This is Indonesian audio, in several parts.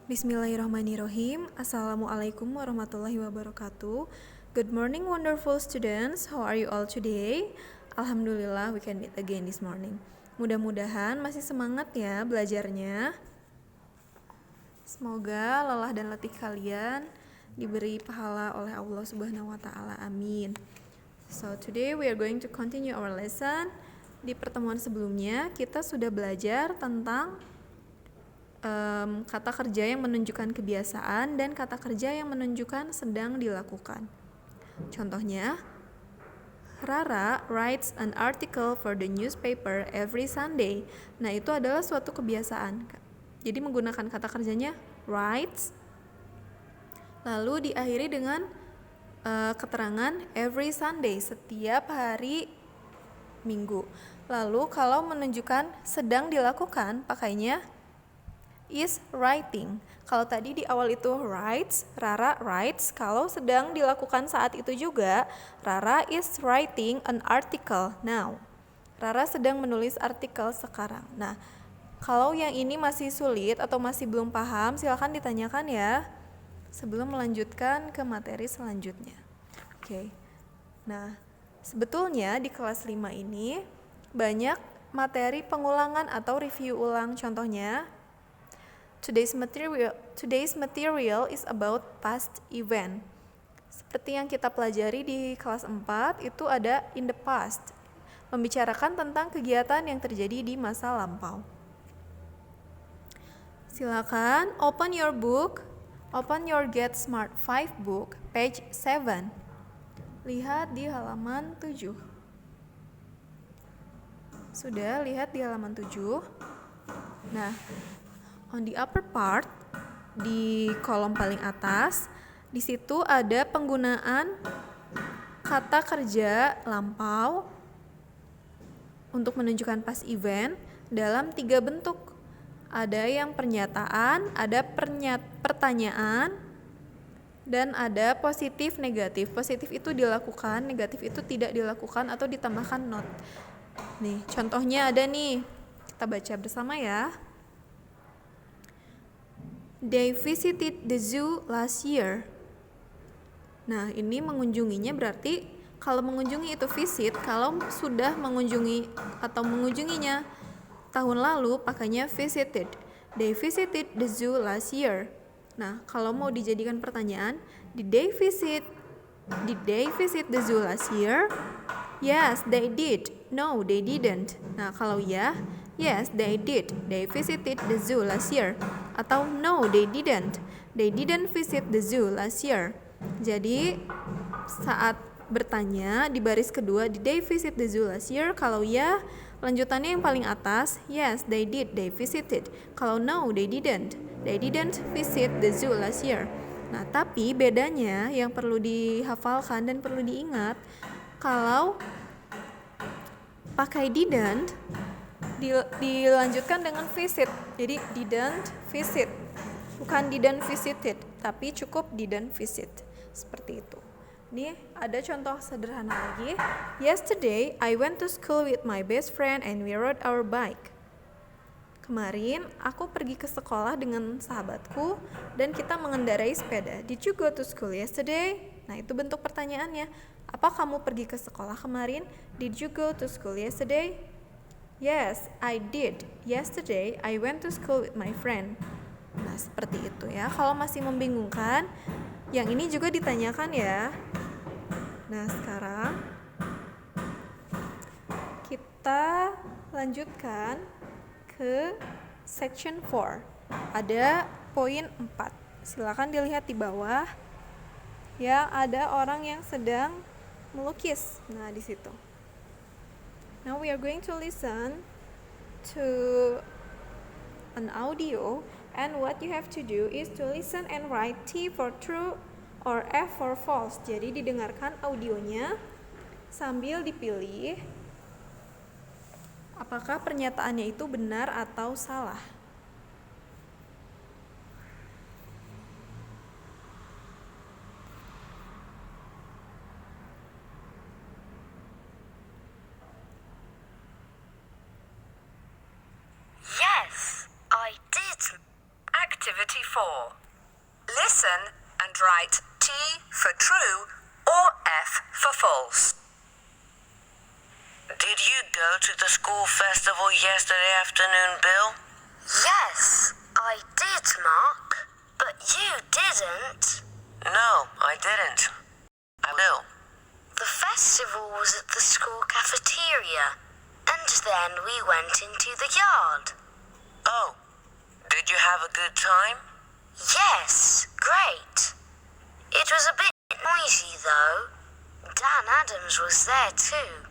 Bismillahirrahmanirrahim. Assalamualaikum warahmatullahi wabarakatuh. Good morning, wonderful students. How are you all today? Alhamdulillah, we can meet again this morning. Mudah-mudahan masih semangat ya belajarnya. Semoga lelah dan letih kalian diberi pahala oleh Allah Subhanahu wa taala. Amin. So, today we are going to continue our lesson. Di pertemuan sebelumnya kita sudah belajar tentang kata kerja yang menunjukkan kebiasaan dan kata kerja yang menunjukkan sedang dilakukan. Contohnya, Rara writes an article for the newspaper every Sunday. Nah, itu adalah suatu kebiasaan. Jadi menggunakan kata kerjanya writes, lalu diakhiri dengan keterangan every Sunday, setiap hari Minggu. Lalu kalau menunjukkan sedang dilakukan, pakainya is writing. Kalau tadi di awal itu writes, Rara writes. Kalau sedang dilakukan saat itu juga, Rara is writing an article now. Rara sedang menulis artikel sekarang. Nah, kalau yang ini masih sulit atau masih belum paham, silakan ditanyakan ya sebelum melanjutkan ke materi selanjutnya. Oke. Nah, sebetulnya di kelas 5 ini banyak materi pengulangan atau review ulang. Contohnya, Today's material is about past event. Seperti yang kita pelajari di kelas 4, itu ada in the past, membicarakan tentang kegiatan yang terjadi di masa lampau. Silakan open your book, open your Get Smart 5 book, page 7. Lihat di halaman 7. Sudah lihat di halaman 7? Nah, on the upper part, di kolom paling atas, di situ ada penggunaan kata kerja lampau untuk menunjukkan past event dalam 3 bentuk. Ada yang pernyataan, ada pertanyaan, dan ada positif negatif. Positif itu dilakukan, negatif itu tidak dilakukan atau ditambahkan not. Nih, contohnya ada nih. Kita baca bersama ya. They visited the zoo last year. Nah, ini mengunjunginya berarti kalau mengunjungi itu visit, kalau sudah mengunjungi atau mengunjunginya tahun lalu pakainya visited. They visited the zoo last year. Nah, kalau mau dijadikan pertanyaan, did they visit the zoo last year? Yes, they did. No, they didn't. Nah, kalau ya, yes, they did. They visited the zoo last year. Atau no, they didn't. They didn't visit the zoo last year. Jadi saat bertanya di baris kedua, did they visit the zoo last year? Kalau ya, lanjutannya yang paling atas, yes, they did. They visited. Kalau no, they didn't. They didn't visit the zoo last year. Nah, tapi bedanya yang perlu dihafalkan dan perlu diingat, kalau pakai didn't dilanjutkan dengan visit. Jadi didn't visit, bukan didn't visited, tapi cukup didn't visit. Seperti itu. Ini ada contoh sederhana lagi. Yesterday I went to school with my best friend and we rode our bike. Kemarin aku pergi ke sekolah dengan sahabatku dan kita mengendarai sepeda. Did you go to school yesterday? Nah, itu bentuk pertanyaannya. Apa kamu pergi ke sekolah kemarin? Did you go to school yesterday? Yes, I did. Yesterday, I went to school with my friend. Nah, seperti itu ya. Kalau masih membingungkan, yang ini juga ditanyakan ya. Nah, sekarang kita lanjutkan ke section 4. Ada poin 4. Silakan dilihat di bawah. Ya, ada orang yang sedang melukis. Nah, di situ. Now we are going to listen to an audio, and what you have to do is to listen and write T for true or F for false. Jadi didengarkan audionya sambil dipilih apakah pernyataannya itu benar atau salah. Yes, I did. Activity 4. Listen and write T for true or F for false. Did you go to the school festival yesterday afternoon, Bill? Yes, I did, Mark. But you didn't. No, I didn't. I will. The festival was at the school cafeteria, and then we went into the yard. Oh, did you have a good time? Yes, great. It was a bit noisy, though. Dan Adams was there, too.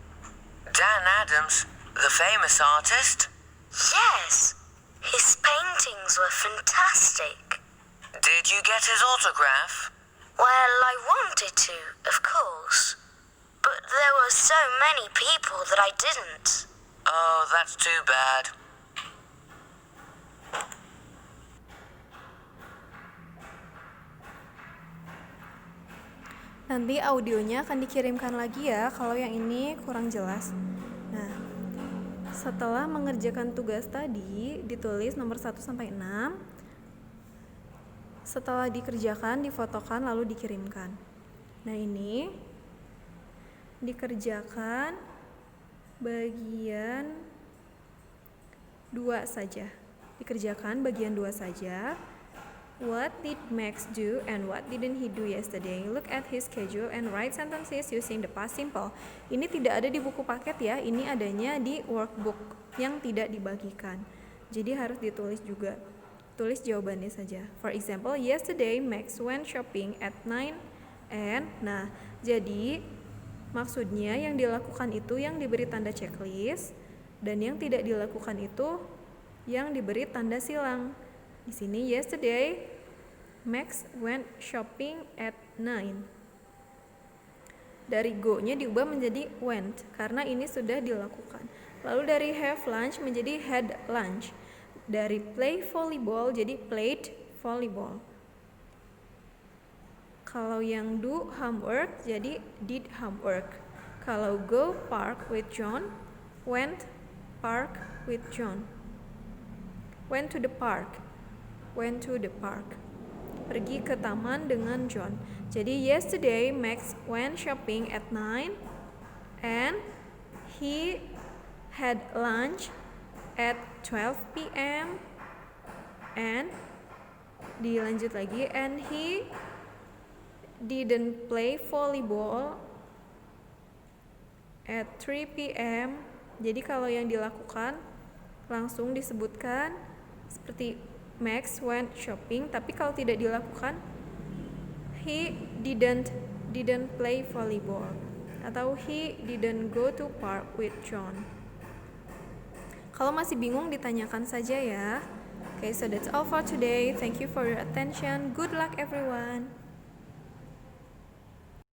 Dan Adams, the famous artist? Yes, his paintings were fantastic. Did you get his autograph? Well, I wanted to, of course. But there were so many people that I didn't. Oh, that's too bad. Nanti audionya akan dikirimkan lagi ya kalau yang ini kurang jelas. Nah, setelah mengerjakan tugas tadi, ditulis nomor 1 sampai 6. Setelah dikerjakan, difotokan lalu dikirimkan. Nah, ini dikerjakan bagian 2 saja. Dikerjakan bagian 2 saja. What did Max do and what didn't he do yesterday? Look at his schedule and write sentences using the past simple. Ini tidak ada di buku paket ya, ini adanya di workbook yang tidak dibagikan. Jadi harus ditulis juga. Tulis jawabannya saja. For example, yesterday Max went shopping at 9 and. Nah, jadi maksudnya yang dilakukan itu yang diberi tanda checklist dan yang tidak dilakukan itu yang diberi tanda silang. Di sini yesterday Max went shopping at 9. Dari go-nya diubah menjadi went karena ini sudah dilakukan. Lalu dari have lunch menjadi had lunch. Dari play volleyball jadi played volleyball. Kalau yang do homework jadi did homework. Kalau go park with John, went park with John. Went to the park. Went to the park. Pergi ke taman dengan John. Jadi yesterday Max went shopping at 9 and he had lunch at 12 p.m. and dilanjut lagi and he didn't play volleyball at 3 p.m. Jadi kalau yang dilakukan langsung disebutkan seperti Max went shopping, tapi kalau tidak dilakukan he didn't play volleyball atau he didn't go to park with John. Kalau masih bingung ditanyakan saja ya. Okay, so that's all for today. Thank you for your attention. Good luck everyone.